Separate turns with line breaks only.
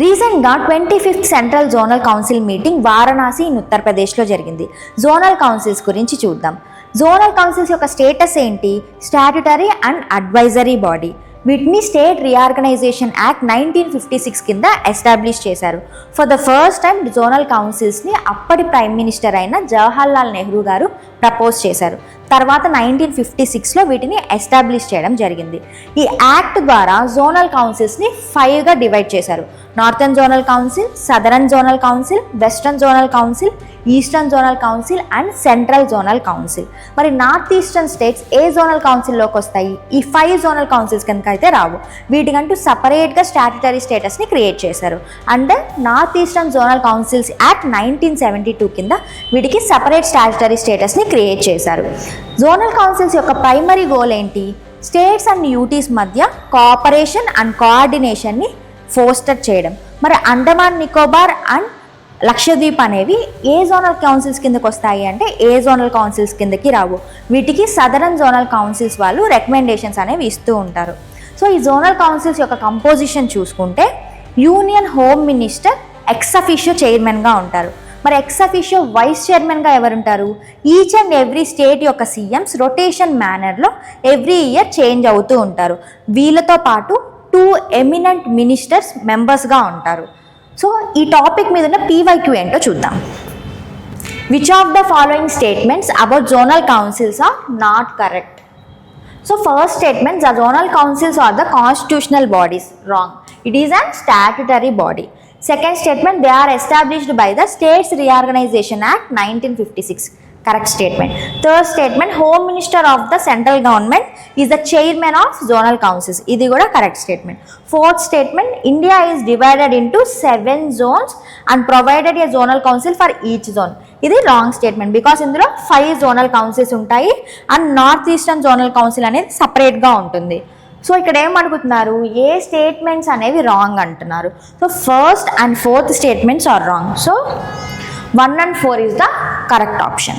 రీసెంట్గా 25th central zonal council meeting Varanasi in ఉత్తరప్రదేశ్లో జరిగింది. జోనల్ కౌన్సిల్స్ గురించి చూద్దాం. జోనల్ కౌన్సిల్స్ యొక్క స్టేటస్ ఏంటి? Statutory and advisory body. వీటిని స్టేట్ రీఆర్గనైజేషన్ యాక్ట్ 1956 కింద ఎస్టాబ్లిష్ చేశారు. For the first time zonal కౌన్సిల్స్ని అప్పటి ప్రైమ్ మినిస్టర్ అయిన జవహర్లాల్ నెహ్రూ గారు ప్రపోజ్ చేశారు. తర్వాత 1956లో వీటిని ఎస్టాబ్లిష్ చేయడం జరిగింది. ఈ యాక్ట్ ద్వారా జోనల్ కౌన్సిల్స్ని 5గా డివైడ్ చేశారు. Northern zonal council, southern zonal council, western zonal council, eastern zonal council and central zonal council. మరి నార్త్ ఈస్టర్న్ స్టేట్స్ ఏ జోనల్ కౌన్సిల్లోకి వస్తాయి? ఈ 5 జోనల్ కౌన్సిల్స్ కనుక అయితే రావు. వీటికంటూ సపరేట్గా స్టాట్యుటరీ స్టేటస్ని క్రియేట్ చేశారు. And north eastern zonal councils act 1972 కింద వీటికి సపరేట్ స్టాట్యుటరీ స్టేటస్ని క్రియేట్ చేశారు. జోనల్ కౌన్సిల్స్ యొక్క ప్రైమరీ గోల్ ఏంటి? స్టేట్స్ అండ్ యూటీస్ మధ్య కోఆపరేషన్ అండ్ కోఆర్డినేషన్ని ఫోస్టర్ చేయడం. మరి అండమాన్ నికోబార్ అండ్ లక్షద్వీప్ అనేవి ఏ జోనల్ కౌన్సిల్స్ కిందకి వస్తాయి అంటే ఏ జోనల్ కౌన్సిల్స్ కిందకి రావు. వీటికి సదరన్ జోనల్ కౌన్సిల్స్ వాళ్ళు రికమెండేషన్స్ అనేవి ఇస్తూ ఉంటారు. సో ఈ జోనల్ కౌన్సిల్స్ యొక్క కంపోజిషన్ చూసుకుంటే union home minister ex officio చైర్మన్గా ఉంటారు. మరి ఎక్స్ అఫీషియో వైస్ చైర్మన్గా ఎవరుంటారు? ఈచ్ అండ్ ఎవ్రీ స్టేట్ యొక్క సీఎంస్ రొటేషన్ మేనర్లో ఎవ్రీ ఇయర్ చేంజ్ అవుతూ ఉంటారు. వీళ్ళతో పాటు 2 ఎమినెంట్ మినిస్టర్స్ మెంబర్స్గా ఉంటారు. సో ఈ టాపిక్ మీద ఉన్న PYQ ఏంటో చూద్దాం. Which of the following statements about zonal councils are not correct? So first statement, the zonal councils are the constitutional bodies. Wrong. It is an statutory body. Second statement, they are established by the States Reorganization Act 1956. Correct statement. Third statement, Home Minister of the Central Government is the chairman of zonal councils. Idi kuda correct statement. Fourth statement, India is divided into 7 zones and provided a zonal council for each zone. Idi wrong statement because indulo 5 zonal councils untayi and North Eastern Zonal Council అనేది separate గా ఉంటుంది. So ఇక్కడ ఏమడుగుతున్నారు? ఏ statements అనేవి wrong అంటున్నారు. So first and fourth statements are wrong. So 1 and 4 is the correct option.